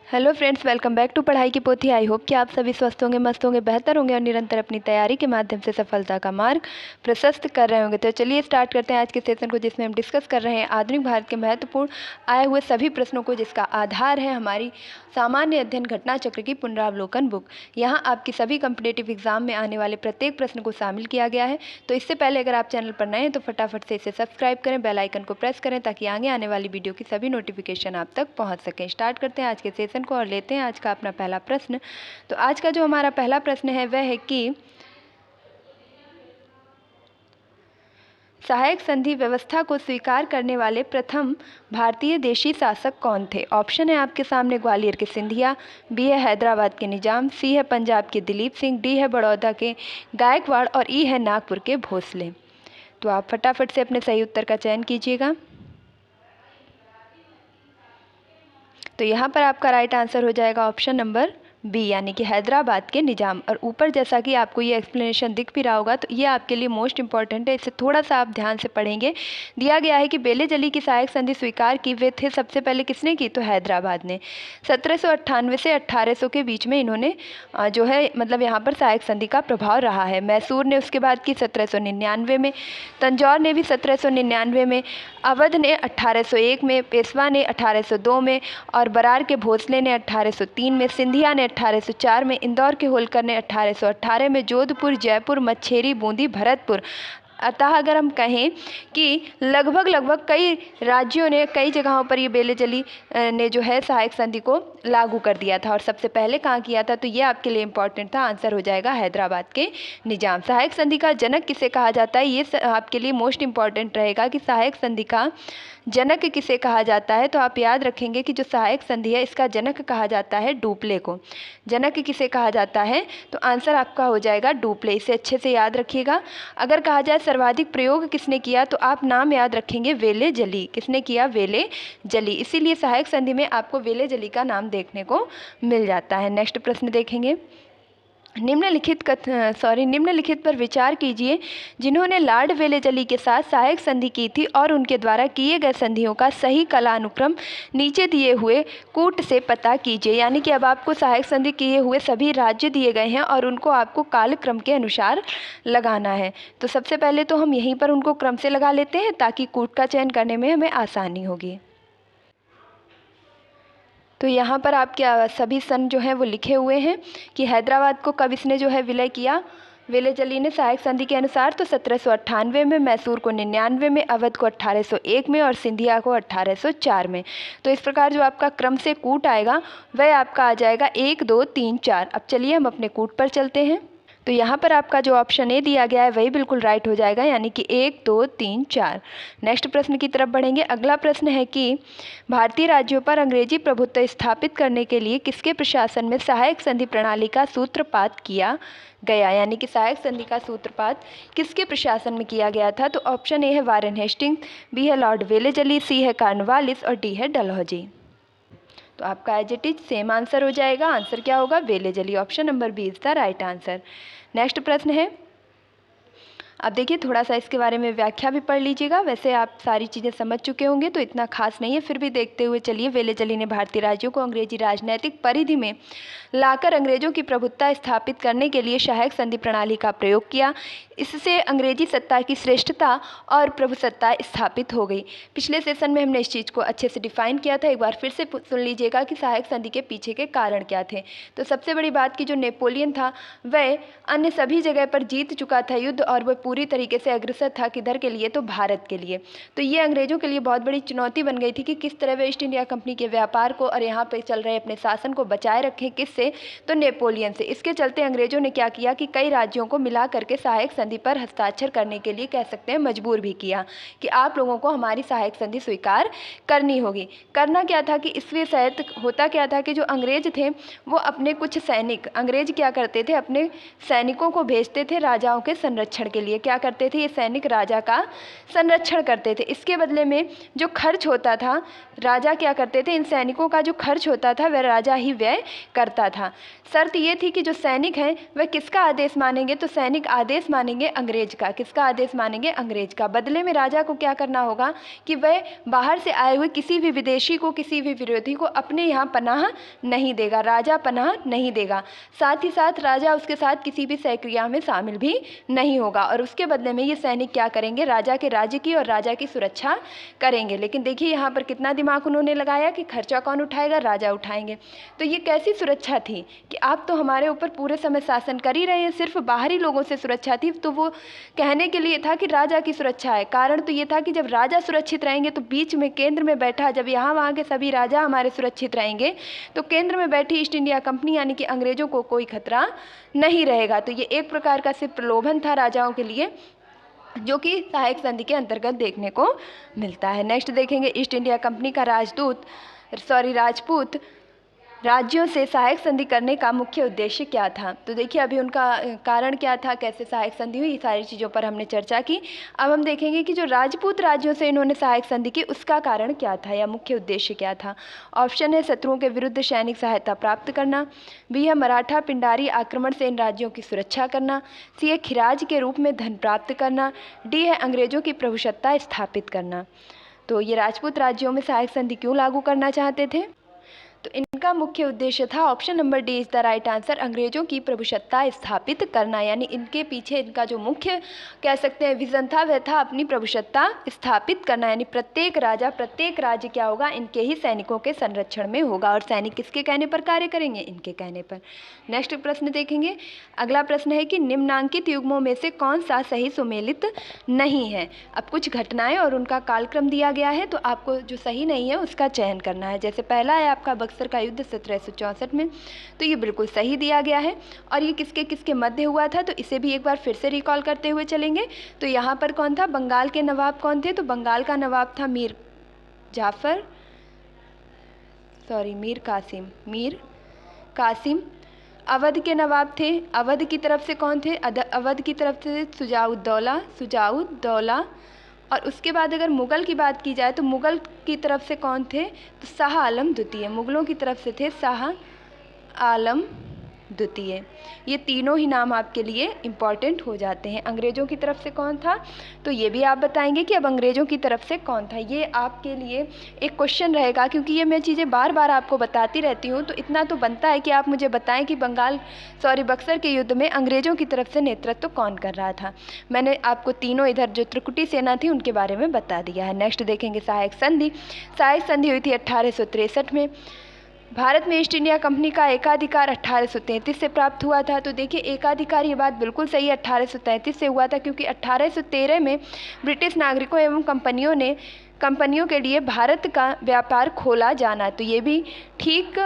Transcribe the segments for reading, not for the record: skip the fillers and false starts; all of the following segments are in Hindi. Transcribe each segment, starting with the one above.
Hello friends, welcome back to पढ़ाई की पोथी। आई होप कि आप सभी स्वस्थ होंगे, मस्त होंगे, बेहतर होंगे और निरंतर अपनी तैयारी के माध्यम से सफलता का मार्ग प्रशस्त कर रहे होंगे। तो चलिए स्टार्ट करते हैं आज के सेशन को, जिसमें हम डिस्कस कर रहे हैं आधुनिक भारत के महत्वपूर्ण आए हुए सभी प्रश्नों को, जिसका आधार है हमारी सामान्य अध्ययन घटना चक्र की पुनरावलोकन बुक। यहाँ आपकी सभी कम्पिटेटिव एग्जाम में आने वाले प्रत्येक प्रश्न को शामिल किया गया है। तो इससे पहले अगर आप चैनल पर नए हैं तो फटाफट से इसे सब्सक्राइब करें, बेल आइकन को प्रेस करें ताकि आगे आने वाली वीडियो की सभी नोटिफिकेशन आप तक पहुँच सकें। स्टार्ट करते हैं आज के सेशन को और लेते हैं आज का अपना पहला प्रश्न। तो आज का जो हमारा पहला प्रश्न है वह है कि सहायक संधि व्यवस्था को स्वीकार करने वाले प्रथम भारतीय देशी शासक कौन थे। ऑप्शन है आपके सामने ग्वालियर के सिंधिया, बी है हैदराबाद के निजाम, सी है पंजाब के दिलीप सिंह, डी है बड़ौदा के गायकवाड़ और ई है नागपुर के भोसले। तो आप फटाफट से अपने सही उत्तर का चयन कीजिएगा। तो यहाँ पर आपका राइट आंसर हो जाएगा ऑप्शन नंबर बी, यानी कि हैदराबाद के निजाम। और ऊपर जैसा कि आपको ये एक्सप्लेनेशन दिख भी रहा होगा, तो ये आपके लिए मोस्ट इंपॉर्टेंट है, इसे थोड़ा सा आप ध्यान से पढ़ेंगे। दिया गया है कि बेले जली की सहायक संधि स्वीकार की वे थे सबसे पहले किसने की, तो हैदराबाद ने। 1798 से 1800 के बीच में इन्होंने जो है मतलब यहाँ पर सहायक संधि का प्रभाव रहा है। मैसूर ने उसके बाद की 1799 में, तंजौर ने भी 1799 में, अवध ने 1801 में, पेशवा ने 1802 में और बरार के भोसले ने 1803 में, सिंधिया ने 1804 में, इंदौर के होलकर ने 1818 में, जोधपुर, जयपुर, मच्छेरी, बूंदी, भरतपुर। अतः अगर हम कहें कि लगभग कई राज्यों ने, कई जगहों पर ये बेले जली ने जो है सहायक संधि को लागू कर दिया था। और सबसे पहले कहाँ किया था, तो ये आपके लिए इंपॉर्टेंट था। आंसर हो जाएगा हैदराबाद के निजाम। सहायक संधि का जनक किसे कहा जाता है, ये आपके लिए मोस्ट इंपॉर्टेंट रहेगा कि सहायक संधि का जनक किसे कहा जाता है। तो आप याद रखेंगे कि जो सहायक संधि है इसका जनक कहा जाता है डुप्ले को। जनक किसे कहा जाता है, तो आंसर आपका हो जाएगा डुप्ले। इसे अच्छे से याद रखिएगा। अगर कहा जाए सर्वाधिक प्रयोग किसने किया, तो आप नाम याद रखेंगे वेले जली। किसने किया, वेले जली। इसीलिए सहायक संधि में आपको वेले जली का नाम देखने को मिल जाता है। नेक्स्ट प्रश्न देखेंगे। निम्नलिखित पर विचार कीजिए जिन्होंने लॉर्ड वेले जली के साथ सहायक संधि की थी और उनके द्वारा किए गए संधियों का सही कालानुक्रम नीचे दिए हुए कूट से पता कीजिए। यानी कि अब आपको सहायक संधि किए हुए सभी राज्य दिए गए हैं और उनको आपको कालक्रम के अनुसार लगाना है। तो सबसे पहले तो हम यहीं पर उनको क्रम से लगा लेते हैं ताकि कूट का चयन करने में हमें आसानी होगी। तो यहाँ पर आपके सभी सन जो हैं वो लिखे हुए हैं कि हैदराबाद को कब इसने जो है विलय किया, वेले जली ने सहायक संधि के अनुसार, तो 1798 में, मैसूर को 99 में, अवध को 1801 में और सिंधिया को 1804 में। तो इस प्रकार जो आपका क्रम से कूट आएगा वह आपका आ जाएगा 1 2 3 4। अब चलिए हम अपने कूट पर चलते हैं। तो यहाँ पर आपका जो ऑप्शन ए दिया गया है वही बिल्कुल राइट हो जाएगा, यानी कि 1 2 3 4। नेक्स्ट प्रश्न की तरफ बढ़ेंगे। अगला प्रश्न है कि भारतीय राज्यों पर अंग्रेजी प्रभुत्व स्थापित करने के लिए किसके प्रशासन में सहायक संधि प्रणाली का सूत्रपात किया गया। यानी कि सहायक संधि का सूत्रपात किसके प्रशासन में किया गया था। तो ऑप्शन ए है वारेन हेस्टिंग्स, बी है लॉर्ड वेले जली, सी है कॉर्नवालिस और डी है डलहौजी। तो आपका as it is same answer हो जाएगा। आंसर क्या होगा, Wellesley. Option number B is the right answer. Next प्रश्न है। अब देखिए थोड़ा सा इसके बारे में व्याख्या भी पढ़ लीजिएगा। वैसे आप सारी चीज़ें समझ चुके होंगे तो इतना खास नहीं है, फिर भी देखते हुए चलिए। वेले जली ने भारतीय राज्यों को अंग्रेजी राजनैतिक परिधि में लाकर अंग्रेजों की प्रभुत्ता स्थापित करने के लिए सहायक संधि प्रणाली का प्रयोग किया। इससे अंग्रेजी सत्ता की श्रेष्ठता और प्रभुसत्ता स्थापित हो गई। पिछले सेशन में हमने इस चीज़ को अच्छे से डिफाइन किया था। एक बार फिर से सुन लीजिएगा कि सहायक संधि के पीछे के कारण क्या थे। तो सबसे बड़ी बात कि जो नेपोलियन था वह अन्य सभी जगह पर जीत चुका था युद्ध, और वह पूरी तरीके से अग्रसर था किधर के लिए, तो भारत के लिए। तो ये अंग्रेजों के लिए बहुत बड़ी चुनौती बन गई थी कि किस तरह वे ईस्ट इंडिया कंपनी के व्यापार को और यहाँ पे चल रहे अपने शासन को बचाए रखें। किससे, तो नेपोलियन से। इसके चलते अंग्रेजों ने क्या किया कि कई राज्यों को मिला करके सहायक संधि पर हस्ताक्षर करने के लिए कह सकते हैं मजबूर भी किया कि आप लोगों को हमारी सहायक संधि स्वीकार करनी होगी। करना क्या था कि इसलिए शायद होता क्या था कि जो अंग्रेज थे वो अपने कुछ सैनिक, अंग्रेज क्या करते थे, अपने सैनिकों को भेजते थे राजाओं के संरक्षण के लिए। ये क्या करते थे, ये सैनिक राजा का संरक्षण करते थे। इसके बदले में जो खर्च होता था, राजा क्या करते थे, इन सैनिकों का जो खर्च होता था वह राजा ही व्यय करता था। शर्त ये थी कि जो सैनिक हैं वह किसका आदेश मानेंगे, तो सैनिक आदेश मानेंगे अंग्रेज का। किसका आदेश मानेंगे, अंग्रेज का। बदले में राजा को क्या करना होगा कि वह बाहर से आए हुए किसी भी विदेशी को, किसी भी विरोधी को अपने यहाँ पनाह नहीं देगा, राजा पनाह नहीं देगा। साथ ही साथ राजा उसके साथ किसी भी सहक्रिया में शामिल भी नहीं होगा, और उसके बदले में ये सैनिक क्या करेंगे, राजा के राज्य की और राजा की सुरक्षा करेंगे। लेकिन देखिए यहाँ पर कितना दिमाग उन्होंने लगाया कि खर्चा कौन उठाएगा, राजा उठाएंगे। तो ये कैसी सुरक्षा थी कि आप तो हमारे ऊपर पूरे समय शासन कर ही रहे हैं, सिर्फ बाहरी लोगों से सुरक्षा थी। तो वो कहने के लिए था कि राजा की सुरक्षा है। कारण तो ये था कि जब राजा सुरक्षित रहेंगे तो बीच में केंद्र में बैठा, जब यहाँ वहाँ के सभी राजा हमारे सुरक्षित रहेंगे तो केंद्र में बैठी ईस्ट इंडिया कंपनी यानी कि अंग्रेजों को कोई खतरा नहीं रहेगा। तो ये एक प्रकार का सिर्फ प्रलोभन था राजाओं के लिए, जो कि सहायक संधि के अंतर्गत देखने को मिलता है। नेक्स्ट देखेंगे, ईस्ट इंडिया कंपनी का राजपूत राज्यों से सहायक संधि करने का मुख्य उद्देश्य क्या था। तो देखिए अभी उनका कारण क्या था, कैसे सहायक संधि हुई, ये सारी चीज़ों पर हमने चर्चा की। अब हम देखेंगे कि जो राजपूत राज्यों से इन्होंने सहायक संधि की उसका कारण क्या था या मुख्य उद्देश्य क्या था। ऑप्शन है शत्रुओं के विरुद्ध सैनिक सहायता प्राप्त करना, बी है मराठा पिंडारी आक्रमण से इन राज्यों की सुरक्षा करना, सी है खिराज के रूप में धन प्राप्त करना, डी है अंग्रेजों की प्रभुसत्ता स्थापित करना। तो ये राजपूत राज्यों में सहायक संधि क्यों लागू करना चाहते थे, तो इनका मुख्य उद्देश्य था option number D is the right answer, अंग्रेजों की प्रभुसत्ता स्थापित करना। यानी इनके पीछे इनका जो मुख्य कह सकते हैं विजन था वह था अपनी प्रभुसत्ता स्थापित करना। यानी प्रत्येक राजा, प्रत्येक राज्य क्या होगा, इनके ही सैनिकों के संरक्षण में होगा, और सैनिक किसके कहने पर कार्य करेंगे, इनके कहने पर। नेक्स्ट प्रश्न देखेंगे। अगला प्रश्न है कि निम्नांकित युग्मों में से कौन सा सही सुमेलित नहीं है। अब कुछ घटनाएं और उनका कालक्रम दिया गया है, तो आपको जो सही नहीं है उसका चयन करना है। जैसे पहला है आपका बक्सर का युद्ध 1764 में, तो ये बिल्कुल सही दिया गया है। और ये किसके किसके मध्य हुआ था, तो इसे भी एक बार फिर से रिकॉल करते हुए चलेंगे। तो यहाँ पर कौन था, बंगाल के नवाब कौन थे, तो बंगाल का नवाब था मीर कासिम। अवध के नवाब थे, अवध की तरफ से कौन थे, अवध की तरफ से सुजाउद्दौला। और उसके बाद अगर मुग़ल की बात की जाए तो मुग़ल की तरफ से कौन थे, तो शाह आलम द्वितीय। मुग़लों की तरफ से थे शाह आलम द्वितीय। ये तीनों ही नाम आपके लिए इम्पॉर्टेंट हो जाते हैं। अंग्रेज़ों की तरफ से कौन था, तो ये भी आप बताएंगे कि अब अंग्रेज़ों की तरफ से कौन था। ये आपके लिए एक क्वेश्चन रहेगा, क्योंकि ये मैं चीज़ें बार बार आपको बताती रहती हूँ। तो इतना तो बनता है कि आप मुझे बताएं कि बक्सर के युद्ध में अंग्रेज़ों की तरफ से नेतृत्व कौन कर रहा था। मैंने आपको तीनों इधर जो त्रिकुटी सेना थी उनके बारे में बता दिया है। नेक्स्ट देखेंगे सहायक संधि। सहायक संधि हुई थी 1863 में। भारत में ईस्ट इंडिया कंपनी का एकाधिकार 1833 से प्राप्त हुआ था। तो देखिए एकाधिकार, ये बात बिल्कुल सही है, 1833 से हुआ था, क्योंकि 1813 में ब्रिटिश नागरिकों एवं कंपनियों के लिए भारत का व्यापार खोला जाना, तो ये भी ठीक।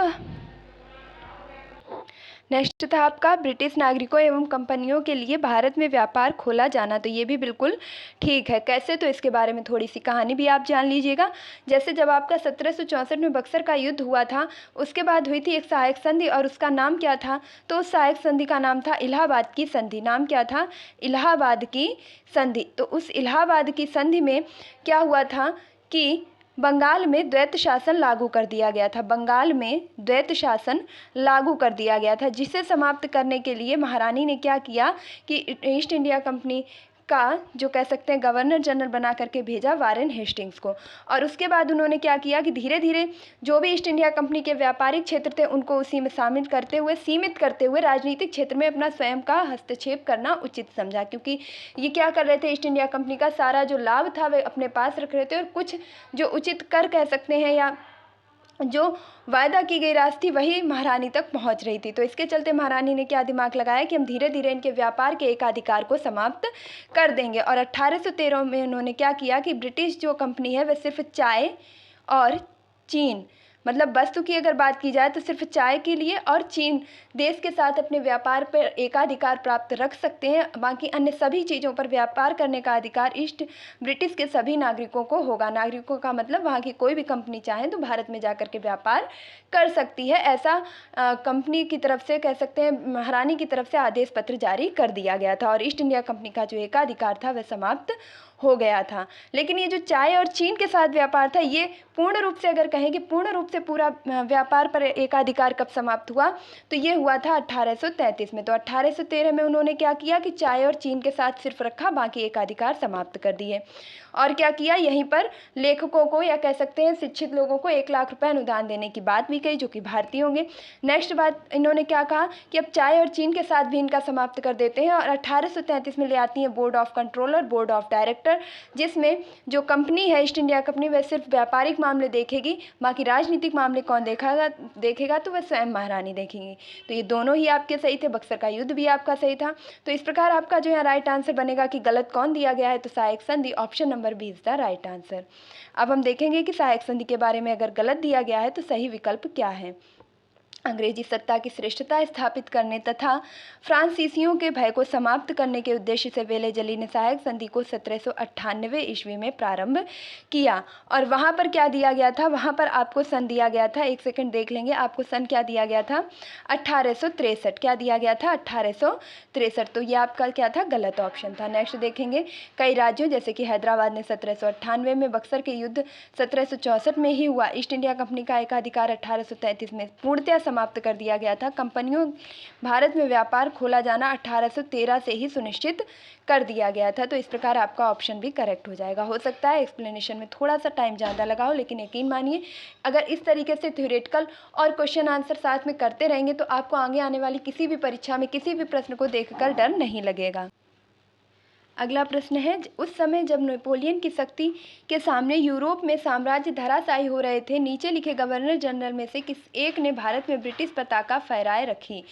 नेक्स्ट था आपका ब्रिटिश नागरिकों एवं कंपनियों के लिए भारत में व्यापार खोला जाना, तो ये भी बिल्कुल ठीक है। कैसे, तो इसके बारे में थोड़ी सी कहानी भी आप जान लीजिएगा। जैसे जब आपका 1764 में बक्सर का युद्ध हुआ था, उसके बाद हुई थी एक सहायक संधि, और उसका नाम क्या था, तो उस सहायक संधि का नाम था इलाहाबाद की संधि। नाम क्या था, इलाहाबाद की संधि। तो उस इलाहाबाद की संधि में क्या हुआ था कि बंगाल में द्वैत शासन लागू कर दिया गया था। बंगाल में द्वैत शासन लागू कर दिया गया था, जिसे समाप्त करने के लिए महारानी ने क्या किया कि ईस्ट इंडिया कंपनी का जो कह सकते हैं गवर्नर जनरल बना करके भेजा वारेन हेस्टिंग्स को। और उसके बाद उन्होंने क्या किया कि धीरे धीरे जो भी ईस्ट इंडिया कंपनी के व्यापारिक क्षेत्र थे उनको उसी में शामिल करते हुए, सीमित करते हुए राजनीतिक क्षेत्र में अपना स्वयं का हस्तक्षेप करना उचित समझा। क्योंकि ये क्या कर रहे थे, ईस्ट इंडिया कंपनी का सारा जो लाभ था वे अपने पास रख रहे थे, और कुछ जो उचित कर कह सकते हैं या जो वायदा की गई राशि थी वही महारानी तक पहुंच रही थी। तो इसके चलते महारानी ने क्या दिमाग लगाया कि हम धीरे धीरे इनके व्यापार के एकाधिकार को समाप्त कर देंगे। और 1813 में उन्होंने क्या किया कि ब्रिटिश जो कंपनी है वह सिर्फ चाय और चीन मतलब वस्तु की अगर बात की जाए तो सिर्फ चाय के लिए और चीन देश के साथ अपने व्यापार पर एकाधिकार प्राप्त रख सकते हैं, बाकी अन्य सभी चीज़ों पर व्यापार करने का अधिकार ईस्ट ब्रिटिश के सभी नागरिकों को होगा। नागरिकों का मतलब वहाँ की कोई भी कंपनी चाहे तो भारत में जाकर के व्यापार कर सकती है, ऐसा कंपनी की तरफ से कह सकते हैं महारानी की तरफ से आदेश पत्र जारी कर दिया गया था और ईस्ट इंडिया कंपनी का जो एकाधिकार था वह समाप्त हो गया था। लेकिन ये जो चाय और चीन के साथ व्यापार था, ये पूर्ण रूप से अगर कहें कि पूर्ण रूप से पूरा व्यापार पर एकाधिकार कब समाप्त हुआ, तो ये हुआ था 1833 में। तो 1813 में उन्होंने क्या किया कि चाय और चीन के साथ सिर्फ रखा, बाकी एकाधिकार समाप्त कर दिए। और क्या किया, यहीं पर लेखकों को या कह सकते हैं शिक्षित लोगों को 1 लाख रुपए अनुदान देने की बात भी कही, जो कि भारतीय होंगे। नेक्स्ट बात इन्होंने क्या कहा कि अब चाय और चीन के साथ भी इनका समाप्त कर देते हैं और 1833 में ले आती हैं board of controller, board of director, जिसमें जो कंपनी है ईस्ट इंडिया कंपनी वह सिर्फ व्यापारिक मामले देखेगी, बाकी राजनीतिक मामले कौन देखेगा तो वह स्वयं महारानी देखेंगी। तो ये दोनों ही आपके सही थे, बक्सर का युद्ध भी आपका सही था। तो इस प्रकार आपका जो है राइट आंसर बनेगा कि गलत कौन दिया गया है, तो सहायक संधि, option number B is the right answer. अब हम देखेंगे कि सहायक संधि के बारे में अगर गलत दिया गया है तो सही विकल्प क्या है। अंग्रेजी सत्ता की श्रेष्ठता स्थापित करने तथा फ्रांसीसियों के भय को समाप्त करने के उद्देश्य से वेलेजली ने सहायक संधि को 1798 ईस्वी में प्रारंभ किया। और वहाँ पर क्या दिया गया था, वहाँ पर आपको सन दिया गया था, एक सेकंड देख लेंगे, आपको सन क्या दिया गया था, 1863। क्या दिया गया था, 1863। तो ये आपका क्या था, गलत ऑप्शन था। नेक्स्ट देखेंगे, कई राज्यों जैसे कि हैदराबाद ने 1798 में, बक्सर के युद्ध 1764 में ही हुआ, ईस्ट इंडिया कंपनी का एकाधिकार 1833 में पूर्णतः समाप्त कर दिया गया था, कंपनियों भारत में व्यापार खोला जाना 1813 से ही सुनिश्चित कर दिया गया था। तो इस प्रकार आपका ऑप्शन भी करेक्ट हो जाएगा। हो सकता है एक्सप्लेनेशन में थोड़ा सा टाइम ज़्यादा लगा हो, लेकिन यकीन मानिए अगर इस तरीके से थ्योरेटिकल और क्वेश्चन आंसर साथ में करते रहेंगे तो आपको आगे आने वाली किसी भी परीक्षा में किसी भी प्रश्न को देखकर डर नहीं लगेगा। अगला प्रश्न है, उस समय जब नेपोलियन की शक्ति के सामने यूरोप में साम्राज्य धराशायी हो रहे थे, नीचे लिखे गवर्नर जनरल में से किस एक ने भारत में ब्रिटिश पताका फहराए रखी।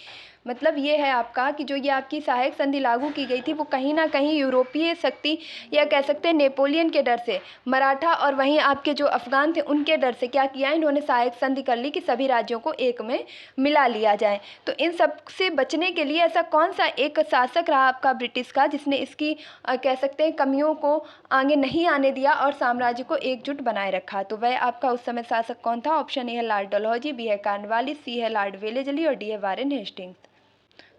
मतलब ये है आपका कि जो ये आपकी सहायक संधि लागू की गई थी वो कहीं ना कहीं यूरोपीय शक्ति या कह सकते हैं नेपोलियन के डर से, मराठा और वहीं आपके जो अफगान थे उनके डर से क्या किया, इन्होंने सहायक संधि कर ली कि सभी राज्यों को एक में मिला लिया जाए। तो इन सब से बचने के लिए ऐसा कौन सा एक शासक रहा आपका ब्रिटिश का जिसने इसकी कह सकते हैं कमियों को आगे नहीं आने दिया और साम्राज्य को एकजुट बनाए रखा। तो वह आपका उस समय शासक कौन था। ऑप्शन ए है लॉर्ड डलहौजी, बी है कॉर्नवालिस, सी है लॉर्ड वेलेजली और डी है वारेन हेस्टिंग्स।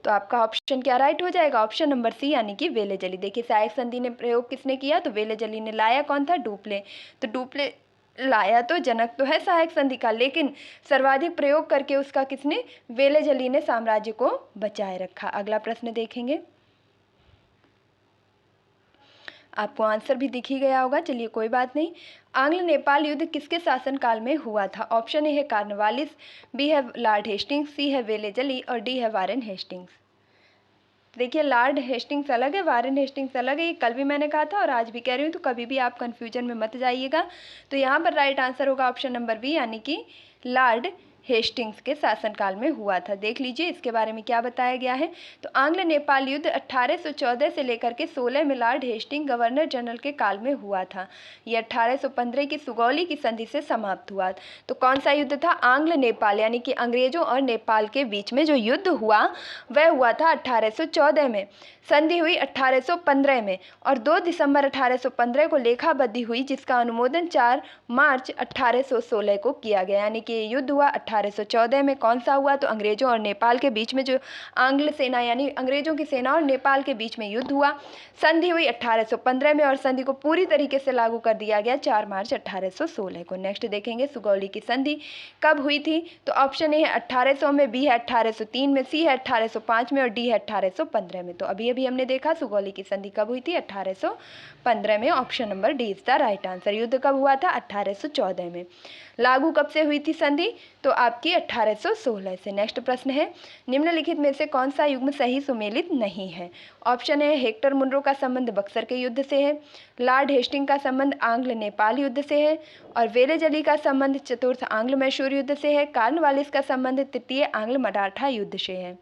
तो आपका ऑप्शन क्या राइट हो जाएगा, ऑप्शन नंबर सी यानी कि वेलेजली। देखिए सहायक संधि ने प्रयोग किसने किया, तो वेलेजली ने। लाया कौन था, डुप्ले। तो डुप्ले लाया तो जनक तो है सहायक संधि का, लेकिन सर्वाधिक प्रयोग करके उसका किसने, वेलेजली ने साम्राज्य को बचाए रखा। अगला प्रश्न देखेंगे, आपको आंसर भी दिख ही गया होगा, चलिए कोई बात नहीं। आंग्ल नेपाल युद्ध किसके शासनकाल में हुआ था। ऑप्शन ए है कॉर्नवालिस, बी है लॉर्ड हेस्टिंग्स, सी है वेलेजली और डी है वारेन हेस्टिंग्स। देखिए लॉर्ड हेस्टिंग्स अलग है, वारेन हेस्टिंग्स अलग है, ये कल भी मैंने कहा था और आज भी कह रही हूँ, तो कभी भी आप कन्फ्यूजन में मत जाइएगा। तो यहाँ पर राइट आंसर होगा ऑप्शन नंबर बी यानी कि लॉर्ड हेस्टिंग्स के शासनकाल में हुआ था। देख लीजिए इसके बारे में क्या बताया गया है। तो आंग्ल नेपाल युद्ध 1814 से लेकर के 16 में लॉर्ड हेस्टिंग गवर्नर जनरल के काल में हुआ था। ये 1815 की सुगौली की संधि से समाप्त हुआ। तो कौन सा युद्ध था, आंग्ल नेपाल यानी कि अंग्रेजों और नेपाल के बीच में जो युद्ध हुआ वह हुआ था 1814 में। संधि हुई 1815 में और 2 दिसंबर 1815 को लेखाबद्धी हुई, जिसका अनुमोदन 4 मार्च 1816 को किया गया। यानी कि युद्ध हुआ 1814 में। कौन सा हुआ, तो अंग्रेजों और नेपाल के बीच में जो आंग्ल सेना यानी अंग्रेजों की सेना और नेपाल के बीच में युद्ध हुआ। संधि हुई 1815 में और संधि को पूरी तरीके से लागू कर दिया गया 4 मार्च 1816 को। नेक्स्ट देखेंगे सुगौली की संधि कब हुई थी। तो ऑप्शन ए है 1800 में, बी है 1803 में, सी है 1805 में और डी है 1815 में। तो अभी हमने देखा सुगौली की संधि कब हुई थी, 1815 में। Option number D is the right answer. युद्ध कब हुआ था, 1814 में। लागू कब से हुई थी संधि, तो आपकी 1816 से। नेक्स्ट प्रश्न है, निम्नलिखित में से कौन सा युग्म सही सुमेलित नहीं है। ऑप्शन है हेक्टर मुनरो का संबंध बक्सर के युद्ध से है, लॉर्ड हेस्टिंग का संबंध आंग्ल नेपाल युद्ध से है और वेलेजली का संबंध चतुर्थ आंग्ल मैसूर युद्ध से है, कॉर्नवालिस का संबंध तृतीय आंग्ल मराठा युद्ध से है।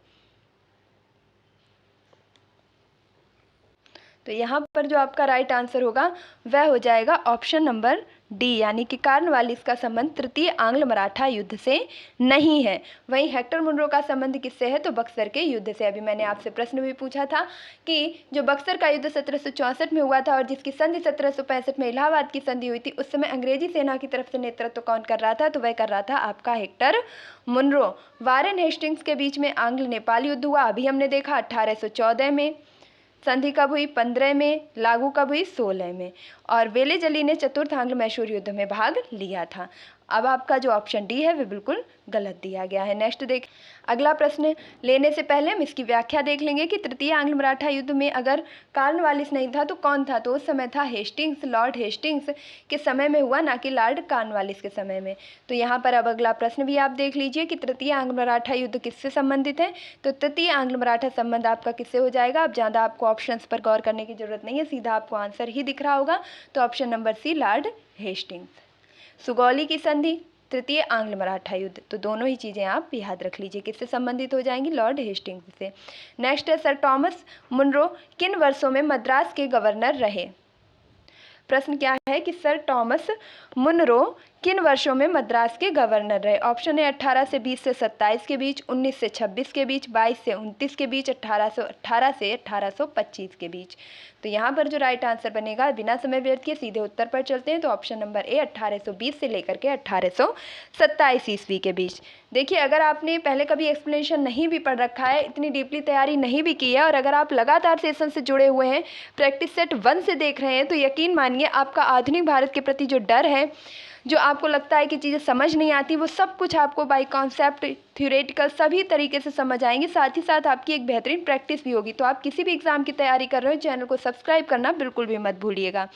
तो यहाँ पर जो आपका राइट आंसर होगा वह हो जाएगा ऑप्शन नंबर डी यानी कि कॉर्नवालिस का संबंध तृतीय आंग्ल मराठा युद्ध से नहीं है। वहीं हेक्टर मुनरो का संबंध किससे है? तो बक्सर के युद्ध से। अभी मैंने आपसे प्रश्न भी पूछा था कि जो बक्सर का युद्ध 1764 में हुआ था और जिसकी संधि 1765 में इलाहाबाद की संधि हुई थी, उस समय अंग्रेजी सेना की तरफ से नेतृत्व कौन कर रहा था? तो वह कर रहा था आपका हेक्टर मुनरो। वारेन हेस्टिंग्स के बीच में आंग्ल नेपाल युद्ध हुआ, अभी हमने देखा 1814 में। संधि कब हुई? 15 में। लागू कब हुई? 16 में। और वेलेजली ने चतुर्थ आंग्ल मैसूर युद्ध में भाग लिया था। अब आपका जो ऑप्शन डी है वह बिल्कुल गलत दिया गया है। नेक्स्ट देख, अगला प्रश्न लेने से पहले हम इसकी व्याख्या देख लेंगे कि तृतीय आंग्ल मराठा युद्ध में अगर कॉर्नवालिस नहीं था तो कौन था? तो उस समय था हेस्टिंग्स। लॉर्ड हेस्टिंग्स के समय में हुआ, ना कि लॉर्ड कॉर्नवालिस के समय में। तो यहाँ पर अब अगला प्रश्न भी आप देख लीजिए कि तृतीय आंग्ल मराठा युद्ध किससे संबंधित है? तो तृतीय आंग्ल मराठा संबंध आपका किससे हो जाएगा? अब ज़्यादा आपको ऑप्शंस पर गौर करने की जरूरत नहीं है, सीधा आपको आंसर ही दिख रहा होगा। तो option number C, Lord Hastings. Sugauli की संधि, तृतीय आंग्ल मराठा युद्ध। तो दोनों ही चीज़ें आप याद रख लीजिए, किससे संबंधित हो जाएंगी? लॉर्ड हेस्टिंग्स से। नेक्स्ट है, सर टॉमस मुनरो किन वर्षों में मद्रास के गवर्नर रहे? प्रश्न क्या है कि सर टॉमस मुनरो किन वर्षों में मद्रास के गवर्नर रहे? ऑप्शन है 18 से 20 से 27 के बीच, 19 से 26 के बीच, 22 से 29 के बीच, 1818 से 1825 के बीच। तो यहाँ पर जो राइट आंसर बनेगा, बिना समय व्यर्थ किए सीधे उत्तर पर चलते हैं, तो ऑप्शन नंबर ए 1820 से लेकर के 1827 ईस्वी के बीच। देखिए, अगर आपने पहले कभी एक्सप्लेनेशन नहीं भी पढ़ रखा है, इतनी डीपली तैयारी नहीं भी की है, और अगर आप लगातार सेशन से जुड़े हुए हैं, प्रैक्टिस सेट 1 से देख रहे हैं, तो यकीन मानिए आपका आधुनिक भारत के प्रति जो डर है, जो आपको लगता है कि चीज़ें समझ नहीं आती, वो सब कुछ आपको बाय कॉन्सेप्ट, थ्योरेटिकल सभी तरीके से समझ आएंगे। साथ ही साथ आपकी एक बेहतरीन प्रैक्टिस भी होगी। तो आप किसी भी एग्ज़ाम की तैयारी कर रहे हो, चैनल को सब्सक्राइब करना बिल्कुल भी मत भूलिएगा।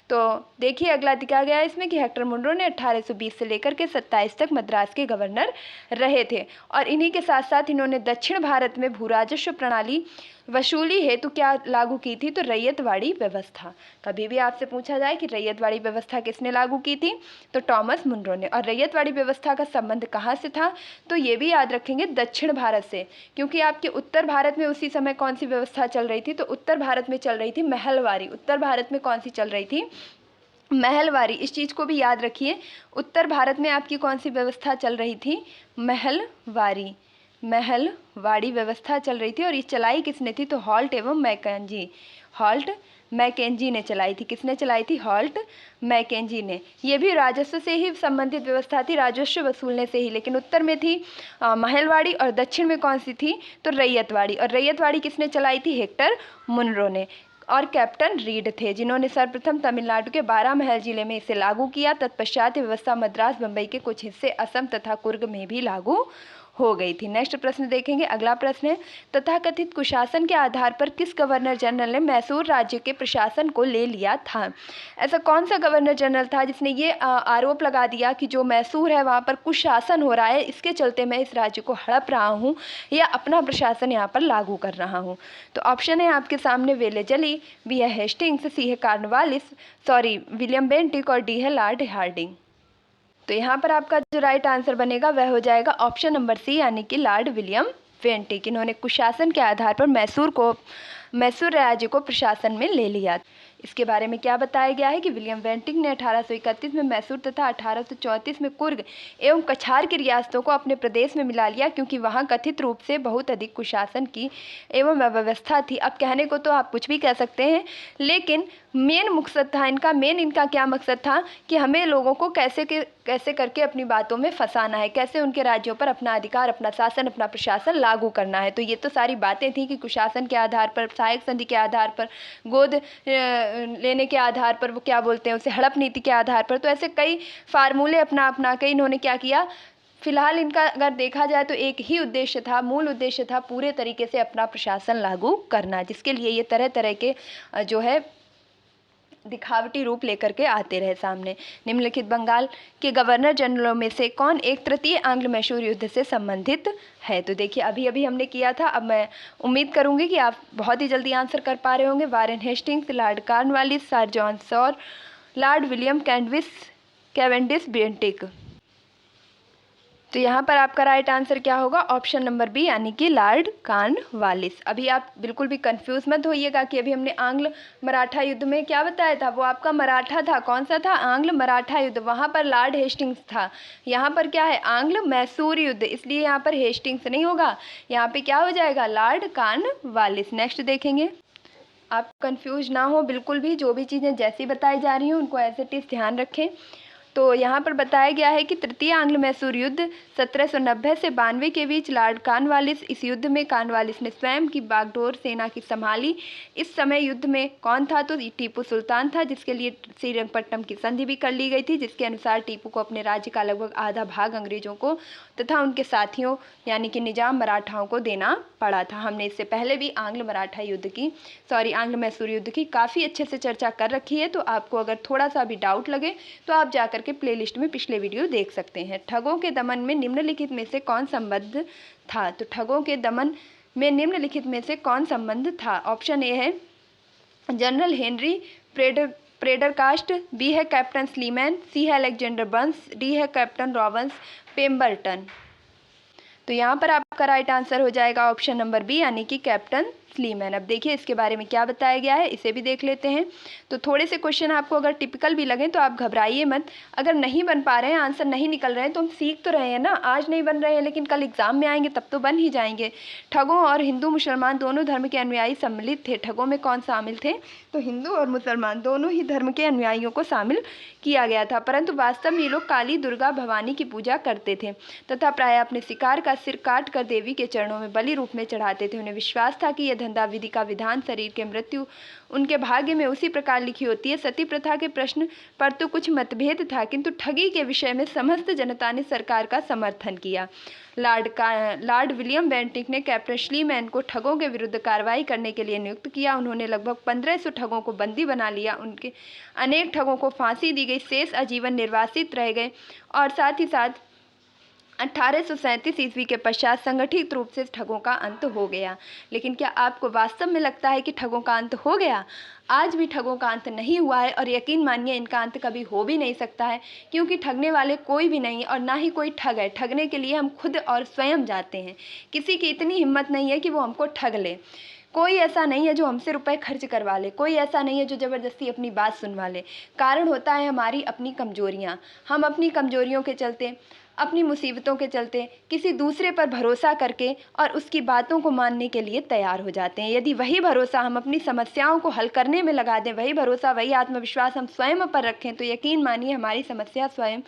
तो देखिए, अगला दिखा गया है इसमें कि हेक्टर मुनरो ने 1820 से लेकर के 27 तक मद्रास के गवर्नर रहे थे, और इन्हीं के साथ साथ इन्होंने दक्षिण भारत में भूराजस्व प्रणाली वसूली हेतु क्या लागू की थी? तो रैयतवाड़ी व्यवस्था। कभी भी आपसे पूछा जाए कि रैयतवाड़ी व्यवस्था किसने लागू की थी, तो टॉमस मुनरो ने। और रैयतवाड़ी व्यवस्था का संबंध कहाँ से था? तो ये भी याद रखेंगे, दक्षिण भारत से, क्योंकि आपके उत्तर भारत में उसी समय कौन सी व्यवस्था चल रही थी? तो उत्तर भारत में चल रही थी महलवारी। उत्तर भारत में कौन सी चल रही थी? महलवारी। इस चीज़ को भी याद रखिए, उत्तर भारत में आपकी कौन सी व्यवस्था चल रही थी? महलवारी, महलवाड़ी व्यवस्था चल रही थी। और ये चलाई किसने थी? तो हॉल्ट एवं मैकेंजी। हॉल्ट मैकेंजी ने चलाई थी। किसने चलाई थी? हॉल्ट मैकेंजी ने। ये भी राजस्व से ही संबंधित व्यवस्था थी, राजस्व वसूलने से ही, लेकिन उत्तर में थी महलवाड़ी और दक्षिण में कौन सी थी? तो रैयतवाड़ी। और रैयतवाड़ी किसने चलाई थी? हेक्टर मुनरो ने। और कैप्टन रीड थे, जिन्होंने सर्वप्रथम तमिलनाडु के 12 महल जिले में इसे लागू किया। तत्पश्चात व्यवस्था मद्रास, बम्बई के कुछ हिस्से, असम तथा कुर्ग में भी लागू हो गई थी। नेक्स्ट प्रश्न देखेंगे। अगला प्रश्न है, तथाकथित कुशासन के आधार पर किस गवर्नर जनरल ने मैसूर राज्य के प्रशासन को ले लिया था? ऐसा कौन सा गवर्नर जनरल था जिसने ये आरोप लगा दिया कि जो मैसूर है वहाँ पर कुशासन हो रहा है, इसके चलते मैं इस राज्य को हड़प रहा हूँ या अपना प्रशासन यहाँ पर लागू कर रहा हूँ? तो ऑप्शन है आपके सामने वेलेजली, बी है हेस्टिंग्स, सी है कॉर्नवालिस, विलियम बेंटिक, और डी है लॉर्ड हार्डिंग। तो यहाँ पर आपका जो राइट आंसर बनेगा वह हो जाएगा ऑप्शन नंबर सी, यानी कि लॉर्ड विलियम बेंटिक। इन्होंने कुशासन के आधार पर मैसूर राज्य को प्रशासन में ले लिया। इसके बारे में क्या बताया गया है कि विलियम बेंटिक ने 1831 में मैसूर तथा 1834 में कुर्ग एवं कछार की रियासतों को अपने प्रदेश में मिला लिया, क्योंकि वहां कथित रूप से बहुत अधिक कुशासन की एवं अव्यवस्था थी। अब कहने को तो आप कुछ भी कह सकते हैं, लेकिन मेन मकसद था इनका क्या मकसद था कि हमें लोगों को कैसे करके अपनी बातों में फंसाना है, कैसे उनके राज्यों पर अपना अधिकार, अपना शासन, अपना प्रशासन लागू करना है। तो ये तो सारी बातें थी कि कुशासन के आधार पर, सहायक संधि के आधार पर, गोद लेने के आधार पर, वो क्या बोलते हैं उसे, हड़प नीति के आधार पर। तो ऐसे कई फार्मूले अपना के इन्होंने क्या किया, फिलहाल इनका अगर देखा जाए तो एक ही उद्देश्य था, मूल उद्देश्य था पूरे तरीके से अपना प्रशासन लागू करना, जिसके लिए ये तरह तरह के जो है दिखावटी रूप लेकर के आते रहे सामने। निम्नलिखित बंगाल के गवर्नर जनरलों में से कौन एक तृतीय आंग्ल मैसूर युद्ध से संबंधित है? तो देखिए, अभी हमने किया था। अब मैं उम्मीद करूंगी कि आप बहुत ही जल्दी आंसर कर पा रहे होंगे। Warren Hastings, Lord Cornwallis, Sir John Shore, Lord William Cavendish Bentinck. तो यहाँ पर आपका राइट आंसर क्या होगा, ऑप्शन नंबर बी यानी कि लॉर्ड कॉर्नवालिस। अभी आप बिल्कुल भी कंफ्यूज मत होइएगा कि अभी हमने आंग्ल मराठा युद्ध में क्या बताया था, वो आपका मराठा था। कौन सा था, आंग्ल मराठा युद्ध, वहाँ पर लॉर्ड हेस्टिंग्स था। यहाँ पर क्या है, आंग्ल मैसूर युद्ध, इसलिए यहाँ पर हेस्टिंग्स नहीं होगा, यहाँ पे क्या हो जाएगा, लॉर्ड कॉर्नवालिस। नेक्स्ट देखेंगे। आप कंफ्यूज ना हो बिल्कुल भी, जो भी चीज़ें जैसी बताई जा रही हैं उनको एज इट इज़ ध्यान रखें। तो यहाँ पर बताया गया है कि तृतीय आंग्ल मैसूर युद्ध 1790 से 92 के बीच लॉर्ड कॉर्नवालिस, इस युद्ध में कॉर्नवालिस ने स्वयं की बागडोर सेना की संभाली। इस समय युद्ध में कौन था, तो टीपू सुल्तान था, जिसके लिए श्रीरंगपट्टनम की संधि भी कर ली गई थी, जिसके अनुसार टीपू को अपने राज्य का लगभग आधा भाग अंग्रेजों को तथा उनके साथियों यानी कि निजाम मराठाओं को देना पड़ा था। हमने इससे पहले भी आंग्ल मैसूर युद्ध की काफ़ी अच्छे से चर्चा कर रखी है, तो आपको अगर थोड़ा सा भी डाउट लगे तो आप जाकर के प्लेलिस्ट में पिछले वीडियो देख सकते हैं। ठगों के दमन में निम्नलिखित में से कौन संबद्ध था, तो ठगों के दमन में निम्नलिखित में से कौन संबंध था। ऑप्शन ए है जनरल हेनरी प्रेडरकास्ट, बी है कैप्टन स्लीमैन, सी है अलेक्जेंडर बर्न्स, डी है कैप्टन रॉबर्ट्स पेम्बरटन। तो यहाँ पर आपका राइट आंसर हो जाएगा ऑप्शन नंबर बी यानी कि कैप्टन स्लीमैन। अब देखिए इसके बारे में क्या बताया गया है, इसे भी देख लेते हैं। तो थोड़े से क्वेश्चन आपको अगर टिपिकल भी लगें तो आप घबराइए मत। अगर नहीं बन पा रहे हैं, आंसर नहीं निकल रहे हैं, तो हम सीख तो रहे हैं ना, आज नहीं बन रहे हैं लेकिन कल एग्जाम में आएंगे तब तो बन ही जाएंगे। ठगों और हिंदू मुसलमान दोनों धर्म के अनुयायी सम्मिलित थे। ठगों में कौन शामिल थे, तो हिंदू और मुसलमान दोनों ही धर्म के अनुयायियों को शामिल किया गया था, परंतु वास्तव में ये लोग काली, दुर्गा, भवानी की पूजा करते थे तथा प्रायः अपने शिकार का सिर काट कर देवी के चरणों में बलि रूप में चढ़ाते थे। उन्हें विश्वास था कि यह धंधा विधि का विधान, शरीर के मृत्यु उनके भाग्य में उसी प्रकार लिखी होती है। सती प्रथा के प्रश्न पर तो कुछ मतभेद था, किंतु ठगी के विषय में समस्त जनता ने सरकार का समर्थन किया। लॉर्ड विलियम बेंटिक ने कैप्टन स्लीमैन को ठगों के विरुद्ध कार्रवाई करने के लिए नियुक्त किया। उन्होंने लगभग 1500 ठगों को बंदी बना लिया। उनके अनेक ठगों को फांसी दी गई, शेष आजीवन निर्वासित रह गए और साथ ही साथ 1837 ईस्वी के पश्चात संगठित रूप से ठगों का अंत हो गया। लेकिन क्या आपको वास्तव में लगता है कि ठगों का अंत हो गया? आज भी ठगों का अंत नहीं हुआ है और यकीन मानिए इनका अंत कभी हो भी नहीं सकता है, क्योंकि ठगने वाले कोई भी नहीं और ना ही कोई ठग है। ठगने के लिए हम खुद और स्वयं जाते हैं। किसी की इतनी हिम्मत नहीं है कि वो हमको ठग ले। कोई ऐसा नहीं है जो हमसे रुपए खर्च करवा ले, कोई ऐसा नहीं है जो ज़बरदस्ती अपनी बात सुनवा ले। कारण होता है हमारी अपनी कमजोरियाँ। हम अपनी कमजोरियों के चलते, अपनी मुसीबतों के चलते किसी दूसरे पर भरोसा करके और उसकी बातों को मानने के लिए तैयार हो जाते हैं। यदि वही भरोसा हम अपनी समस्याओं को हल करने में लगा दें, वही भरोसा, वही आत्मविश्वास हम स्वयं पर रखें, तो यकीन मानिए हमारी समस्या स्वयं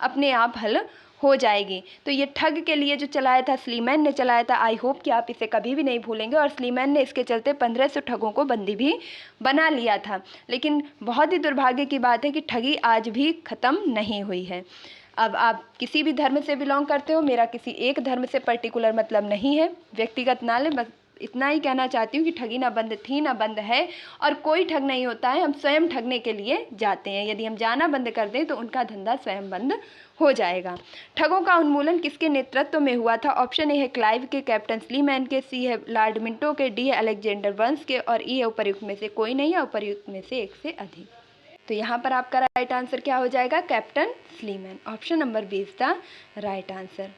अपने आप हल हो जाएगी। तो ये ठग के लिए जो चलाया था, स्लीमैन ने चलाया था। आई होप कि आप इसे कभी भी नहीं भूलेंगे। और स्लीमैन ने इसके चलते 1500 ठगों को बंदी भी बना लिया था। लेकिन बहुत ही दुर्भाग्य की बात है कि ठगी आज भी ख़त्म नहीं हुई है। अब आप किसी भी धर्म से बिलोंग करते हो, मेरा किसी एक धर्म से पर्टिकुलर मतलब नहीं है, व्यक्तिगत ना लें। बस इतना ही कहना चाहती हूँ कि ठगी ना बंद थी ना बंद है और कोई ठग नहीं होता है, हम स्वयं ठगने के लिए जाते हैं। यदि हम जाना बंद कर दें तो उनका धंधा स्वयं बंद हो जाएगा। ठगों का उन्मूलन किसके नेतृत्व में हुआ था? ऑप्शन ए है क्लाइव के, कैप्टन स्लीमैन के, सी है लॉर्ड मिंटो के, डी है अलेक्जेंडर बर्न्स के और ई है उपर्युक्त में से कोई नहीं है, उपर्युक्त में से एक से अधिक। तो यहाँ पर आपका राइट आंसर क्या हो जाएगा? Captain Sleeman. Option number B is the right answer.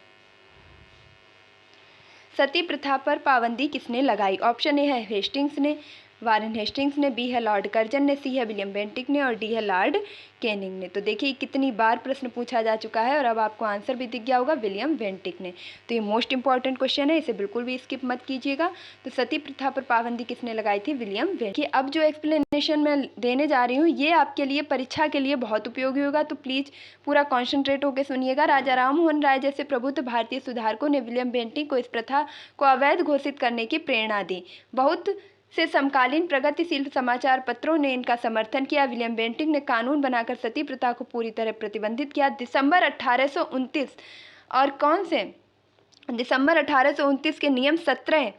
सती प्रथा पर पाबंदी किसने लगाई? ऑप्शन ए है हेस्टिंग्स ने, वारेन हेस्टिंग्स ने, बी है लॉर्ड कर्जन ने, सी है विलियम बेंटिक ने और डी है लॉर्ड कैनिंग ने। तो देखिए कितनी बार प्रश्न पूछा जा चुका है और अब आपको आंसर भी दिख गया होगा, विलियम बेंटिक ने। तो ये मोस्ट इंपॉर्टेंट क्वेश्चन है, इसे बिल्कुल भी स्किप मत कीजिएगा। तो सती प्रथा पर पाबंदी किसने लगाई थी? William Bentinck. अब जो एक्सप्लेनेशन मैं देने जा रही हूँ ये आपके लिए परीक्षा के लिए बहुत उपयोगी होगा, तो प्लीज़ पूरा कॉन्सेंट्रेट होकर सुनिएगा। राजा राम मोहन राय जैसे प्रबुद्ध भारतीय सुधारकों ने विलियम बेंटिक को इस प्रथा को अवैध घोषित करने की प्रेरणा दी। बहुत से समकालीन प्रगतिशील समाचार पत्रों ने इनका समर्थन किया। विलियम बेंटिक ने कानून बनाकर सती प्रथा को पूरी तरह प्रतिबंधित किया। दिसंबर 1829 और कौन से दिसंबर 1829 के नियम 17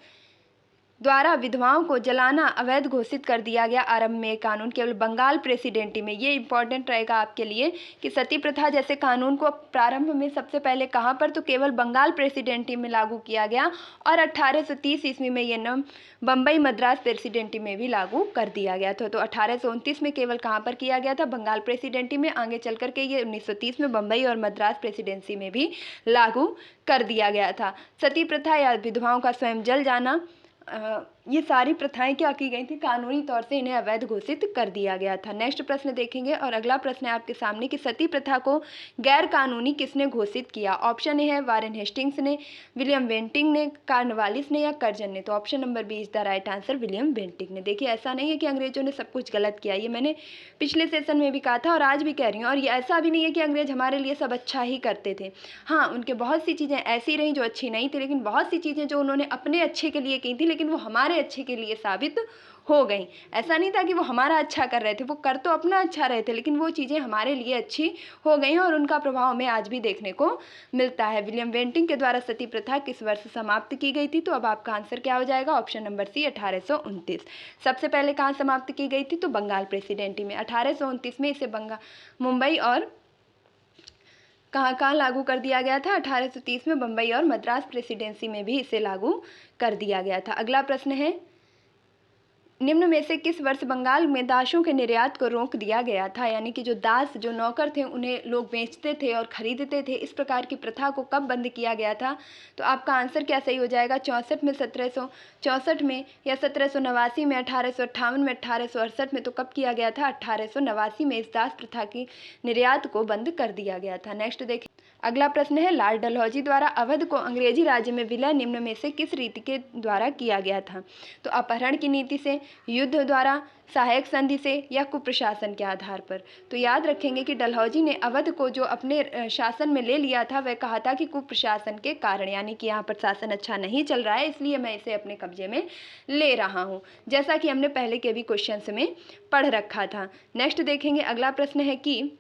द्वारा विधवाओं को जलाना अवैध घोषित कर दिया गया आरंभ में कानून केवल बंगाल प्रेसिडेंसी में। ये इंपॉर्टेंट रहेगा आपके लिए कि सती प्रथा जैसे कानून को प्रारंभ में सबसे पहले कहाँ पर, तो केवल बंगाल प्रेसिडेंसी में लागू किया गया और 1830 ईस्वी में ये नाम बम्बई मद्रास प्रेसिडेंसी में भी लागू कर दिया गया था। तो 1829 में केवल कहाँ पर किया गया था, बंगाल प्रेसिडेंसी में। आगे चल करके ये 1930 में बम्बई और मद्रास प्रेसिडेंसी में भी लागू कर दिया गया था। सती प्रथा या विधवाओं का स्वयं जल जाना, ये सारी प्रथाएं क्या की गई थी, कानूनी तौर से इन्हें अवैध घोषित कर दिया गया था। नेक्स्ट प्रश्न देखेंगे और अगला प्रश्न है आपके सामने कि सती प्रथा को गैर कानूनी किसने घोषित किया। ऑप्शन ए है वारेन हेस्टिंग्स ने, विलियम बेंटिंग ने, कार्नवालिस ने या कर्जन ने। तो option number B is the right answer, William Bentinck ने। देखिए ऐसा नहीं है कि अंग्रेजों ने सब कुछ गलत किया, ये मैंने पिछले सेशन में भी कहा था और आज भी कह रही हूँ। और ये ऐसा भी नहीं है कि अंग्रेज हमारे लिए सब अच्छा ही करते थे। हाँ, उनके बहुत सी चीज़ें ऐसी रहीं जो अच्छी नहीं थी, लेकिन बहुत सी चीज़ें जो उन्होंने अपने अच्छे के लिए की थी, लेकिन वो हमारे अच्छे के लिए साबित हो गई। ऐसा नहीं था कि वो हमारा अच्छा कर रहे थे, वो कर तो अपना अच्छा रहे थे, लेकिन वो चीज़ें हमारे लिए अच्छी हो गई और उनका प्रभाव हमें आज भी देखने को मिलता है। विलियम बेंटिंग के द्वारा सती प्रथा किस वर्ष समाप्त की गई थी। तो अब आपका आंसर क्या हो जाएगा, ऑप्शन नंबर सी 1829। सबसे पहले कहाँ समाप्त की गई थी, तो बंगाल प्रेसिडेंसी में। 1829 में इसे मुंबई और कहाँ लागू कर दिया गया था, 1830 में बम्बई और मद्रास प्रेसिडेंसी में भी इसे लागू कर दिया गया था। अगला प्रश्न है, निम्न में से किस वर्ष बंगाल में दासों के निर्यात को रोक दिया गया था। यानी कि जो दास, जो नौकर थे, उन्हें लोग बेचते थे और खरीदते थे, इस प्रकार की प्रथा को कब बंद किया गया था। तो आपका आंसर क्या सही हो जाएगा, 64 में, 1764 में या 1789 में, 1858 में, 1868 में। तो कब किया गया था, 1889 में इस दास प्रथा की निर्यात को बंद कर दिया गया था। नेक्स्ट देखें, अगला प्रश्न है, लॉर्ड डलहौजी द्वारा अवध को अंग्रेजी राज्य में विलय निम्न में से किस रीति के द्वारा किया गया था। तो अपहरण की नीति से, युद्ध द्वारा, सहायक संधि से या कुप्रशासन के आधार पर। तो याद रखेंगे कि डलहौजी ने अवध को जो अपने शासन में ले लिया था, वह कहा था कि कुप्रशासन के कारण, यानी कि यहाँ पर शासन अच्छा नहीं चल रहा है, इसलिए मैं इसे अपने कब्जे में ले रहा हूँ, जैसा कि हमने पहले के भी क्वेश्चंस में पढ़ रखा था। नेक्स्ट देखेंगे, अगला प्रश्न है कि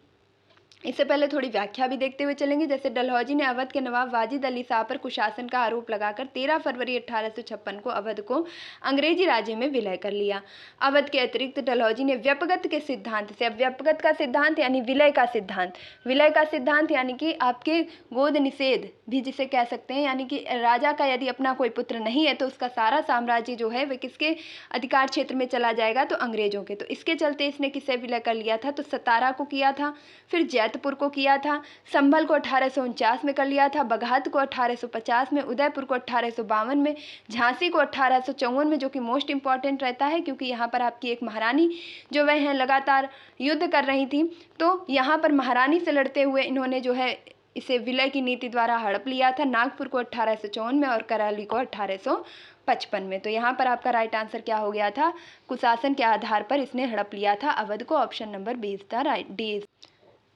इससे पहले थोड़ी व्याख्या भी देखते हुए चलेंगे। जैसे डलहौजी ने अवध के नवाब वाजिद अली शाह पर कुशासन का आरोप लगाकर 13 फरवरी 1856 को अवध को अंग्रेजी राज्य में विलय कर लिया। अवध के अतिरिक्त डलहौजी ने व्यपगत के सिद्धांत से, अब व्यपगत का सिद्धांत यानी विलय का सिद्धांत, विलय का सिद्धांत यानी कि आपके गोद निषेध भी जिसे कह सकते हैं, यानी कि राजा का यदि अपना कोई पुत्र नहीं है तो उसका सारा साम्राज्य जो है वह किसके अधिकार क्षेत्र में चला जाएगा, तो अंग्रेजों के। तो इसके चलते इसने किसे विलय कर लिया था, तो सतारा को किया था, फिर जैतपुर को किया था, संभल को 1849 में कर लिया था, बगहात को 1850 में, उदयपुर को 1852 में, झांसी को 1854 में, जो कि मोस्ट इंपॉर्टेंट रहता है क्योंकि यहाँ पर आपकी एक महारानी जो वह हैं लगातार युद्ध कर रही थी, तो यहाँ पर महारानी से लड़ते हुए इन्होंने जो है इसे विलय की नीति द्वारा हड़प लिया था। नागपुर को 1854 में और करौली को 1855 में। तो यहाँ पर आपका राइट आंसर क्या हो गया था, कुशासन के आधार पर इसने हड़प लिया था अवध को। ऑप्शन नंबर 20 था राइट, डी।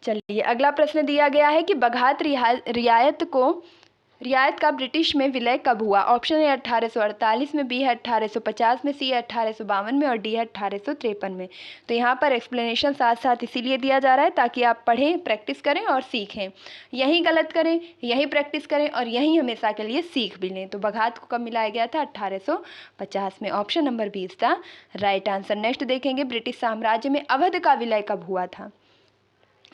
चलिए अगला प्रश्न दिया गया है कि बगहात रियायत का ब्रिटिश में विलय कब हुआ। ऑप्शन है 1848 में, बी है 1850 में, सी है 1852 में और डी है 1853 में। तो यहाँ पर एक्सप्लेनेशन साथ साथ इसीलिए दिया जा रहा है ताकि आप पढ़ें, प्रैक्टिस करें और सीखें। यही गलत करें, यही प्रैक्टिस करें और यही हमेशा के लिए सीख भी लें। तो बगहात को कब मिलाया गया था, 1850 में। ऑप्शन नंबर 20 था राइट आंसर। नेक्स्ट देखेंगे, ब्रिटिश साम्राज्य में अवध का विलय कब हुआ था,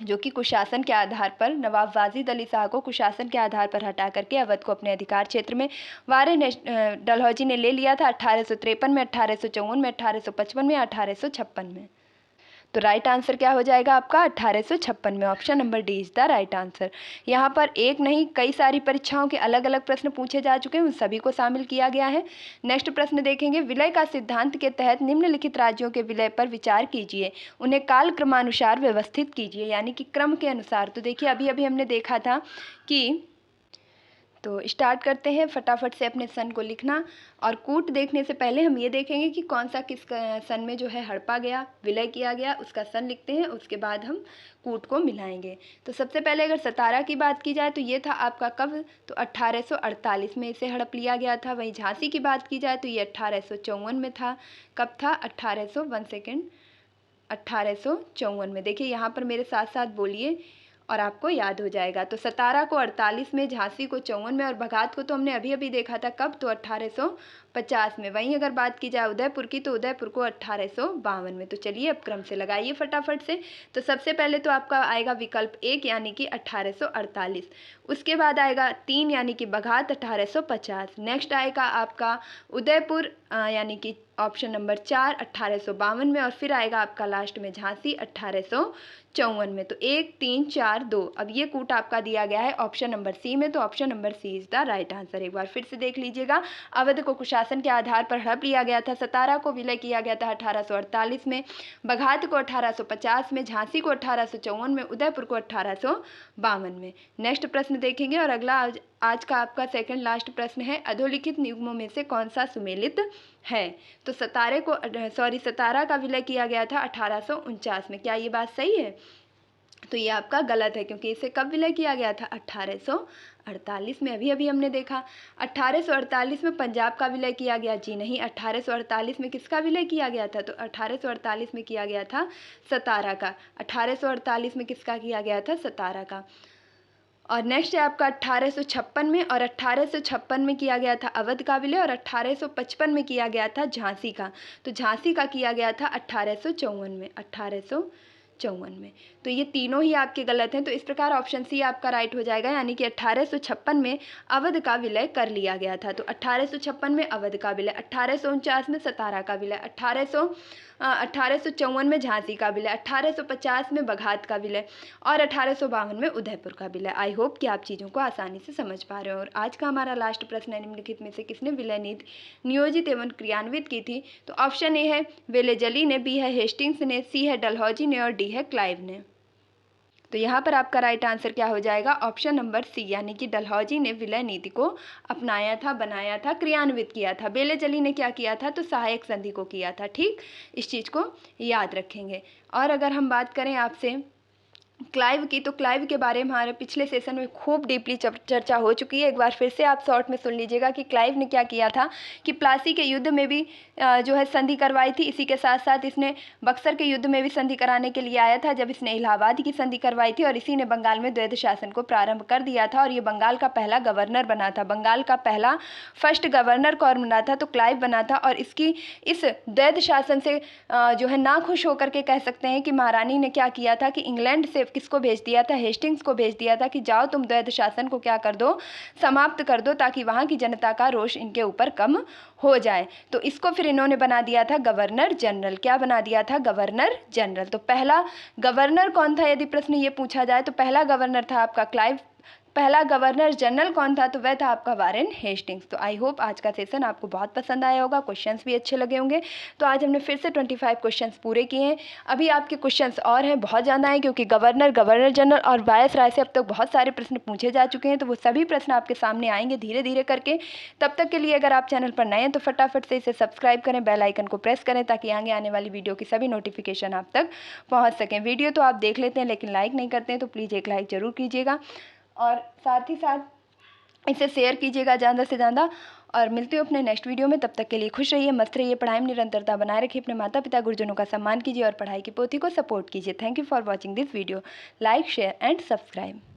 जो कि कुशासन के आधार पर नवाब वाजिद अली शाह को कुशासन के आधार पर हटा करके अवध को अपने अधिकार क्षेत्र में वारेन डलहौजी ने ले लिया था। 1853 में, 1854 में, 1855 में, 1856 में। तो राइट आंसर क्या हो जाएगा आपका, 1856 में। Option number D is the right answer. यहाँ पर एक नहीं कई सारी परीक्षाओं के अलग अलग प्रश्न पूछे जा चुके हैं, उन सभी को शामिल किया गया है। नेक्स्ट प्रश्न देखेंगे, विलय का सिद्धांत के तहत निम्नलिखित राज्यों के विलय पर विचार कीजिए, उन्हें काल क्रमानुसार व्यवस्थित कीजिए, यानी कि क्रम के अनुसार। तो देखिए अभी अभी हमने देखा था कि, तो स्टार्ट करते हैं फटाफट से अपने सन को लिखना। और कूट देखने से पहले हम ये देखेंगे कि कौन सा किस सन में जो है हड़पा गया, विलय किया गया, उसका सन लिखते हैं, उसके बाद हम कूट को मिलाएंगे। तो सबसे पहले अगर सतारा की बात की जाए तो ये था आपका कब, तो 1848 में इसे हड़प लिया गया था। वहीं झांसी की बात की जाए तो ये 1854 में था। कब था, 1854 में। देखिए यहाँ पर मेरे साथ साथ बोलिए, और आपको याद हो जाएगा। तो सतारा को 48 में, झांसी को 54 में और बघात को तो हमने अभी अभी देखा था, कब, तो 1850 में। वहीं अगर बात की जाए उदयपुर की, तो उदयपुर को 1852 में। तो चलिए अब क्रम से लगाइए फटाफट से। तो सबसे पहले तो आपका आएगा विकल्प 1 यानी कि 1848, उसके बाद आएगा 3 यानी कि बघात 1850, नेक्स्ट आएगा आपका उदयपुर यानी कि ऑप्शन नंबर 4 1852 में, और फिर आएगा आपका लास्ट में झांसी 1854 में। तो 1 3 4 2, अब ये कूट आपका दिया गया है ऑप्शन नंबर सी में, तो option number C is the right answer. एक बार फिर से देख लीजिएगा। अवध को कुशासन के आधार पर हड़प लिया गया था, सतारा को विलय किया गया था 1848 में, बघात को 1850 में, झांसी को 1854 में, उदयपुर को 1852 में। नेक्स्ट प्रश्न देखेंगे और अगला आज का आपका सेकंड लास्ट प्रश्न है, अधोलिखित निगमों में से कौन सा सुमेलित है। तो सतारा का विलय किया गया था 1849 में। क्या ये बात सही है? तो ये आपका गलत है, क्योंकि इसे कब विलय किया गया था? 1848 में। अभी अभी हमने देखा 1848 में पंजाब का विलय किया गया। जी नहीं, 1848 में किसका विलय किया गया था? तो 1848 में किया गया था सतारा का। 1848 में किसका किया गया था? सतारा का। और नेक्स्ट है आपका 1856 में, और 1856 में किया गया था अवध का विलय, और 1855 में किया गया था झांसी का। तो झांसी का किया गया था 1854 में, 1854 में। तो ये तीनों ही आपके गलत हैं। तो इस प्रकार ऑप्शन सी आपका राइट हो जाएगा, यानी कि 1856 में अवध का विलय कर लिया गया था। तो 1856 में अवध का विलय, 1849 में सतारा का विलय, 1854 में झांसी का विलय, 1850 में बघात का विलय, और 1852 में उदयपुर का विलय। आई होप कि आप चीज़ों को आसानी से समझ पा रहे हो। और आज का हमारा लास्ट प्रश्न है, निम्नलिखित में से किसने विलय नीति नियोजित एवं क्रियान्वित की थी। तो ऑप्शन ए है वेलेजली ने, बी है हेस्टिंग्स ने, सी है डलहौजी ने, और डी है क्लाइव ने। तो यहाँ पर आपका राइट आंसर क्या हो जाएगा? ऑप्शन नंबर सी, यानी कि डलहौजी ने विलय नीति को अपनाया था, बनाया था, क्रियान्वित किया था। बेलेजली ने क्या किया था? तो सहायक संधि को किया था। ठीक, इस चीज़ को याद रखेंगे। और अगर हम बात करें आपसे क्लाइव की, तो क्लाइव के बारे में हमारे पिछले सेशन में खूब डीपली चर्चा हो चुकी है। एक बार फिर से आप शॉर्ट में सुन लीजिएगा कि क्लाइव ने क्या किया था कि प्लासी के युद्ध में भी जो है संधि करवाई थी। इसी के साथ साथ इसने बक्सर के युद्ध में भी संधि कराने के लिए आया था, जब इसने इलाहाबाद की संधि करवाई थी, और इसी ने बंगाल में द्वैध शासन को प्रारंभ कर दिया था। और ये बंगाल का पहला गवर्नर बना था, बंगाल का पहला फर्स्ट गवर्नर कौन बना था? तो क्लाइव बना था। और इसकी इस द्वैध शासन से जो है नाखुश होकर के कह सकते हैं कि महारानी ने क्या किया था कि इंग्लैंड से किसको भेज दिया था? हेस्टिंग्स को भेज दिया था कि जाओ तुम द्वैध शासन को क्या कर दो? समाप्त कर दो, ताकि वहां की जनता का रोष इनके ऊपर कम हो जाए। तो इसको फिर इन्होंने बना दिया था गवर्नर जनरल। क्या बना दिया था? Governor general. तो पहला गवर्नर कौन था, यदि प्रश्न ये पूछा जाए तो पहला गवर्नर था आपका क्लाइव। पहला गवर्नर जनरल कौन था? तो वह था आपका वारेन हेस्टिंग्स। तो आई होप आज का सेशन आपको बहुत पसंद आया होगा, क्वेश्चंस भी अच्छे लगे होंगे। तो आज हमने फिर से 25 क्वेश्चंस पूरे किए हैं। अभी आपके क्वेश्चंस और हैं, बहुत ज़्यादा हैं, क्योंकि गवर्नर, गवर्नर जनरल और वायसराय से अब तक बहुत सारे प्रश्न पूछे जा चुके हैं। तो वो सभी प्रश्न आपके सामने आएंगे धीरे धीरे करके। तब तक के लिए अगर आप चैनल पर नए हैं तो फटाफट से इसे सब्सक्राइब करें, बेल आइकन को प्रेस करें, ताकि आगे आने वाली वीडियो की सभी नोटिफिकेशन आप तक पहुँच सकें। वीडियो तो आप देख लेते हैं लेकिन लाइक नहीं करते हैं, तो प्लीज़ एक लाइक ज़रूर कीजिएगा, और साथ ही साथ इसे शेयर कीजिएगा ज़्यादा से ज़्यादा। और मिलते हो अपने नेक्स्ट वीडियो में। तब तक के लिए खुश रहिए, मस्त रहिए, पढ़ाई में निरंतरता बनाए रखिए, अपने माता पिता गुरुजनों का सम्मान कीजिए और पढ़ाई की पोथी को सपोर्ट कीजिए। Thank you for watching this video. Like, share and subscribe.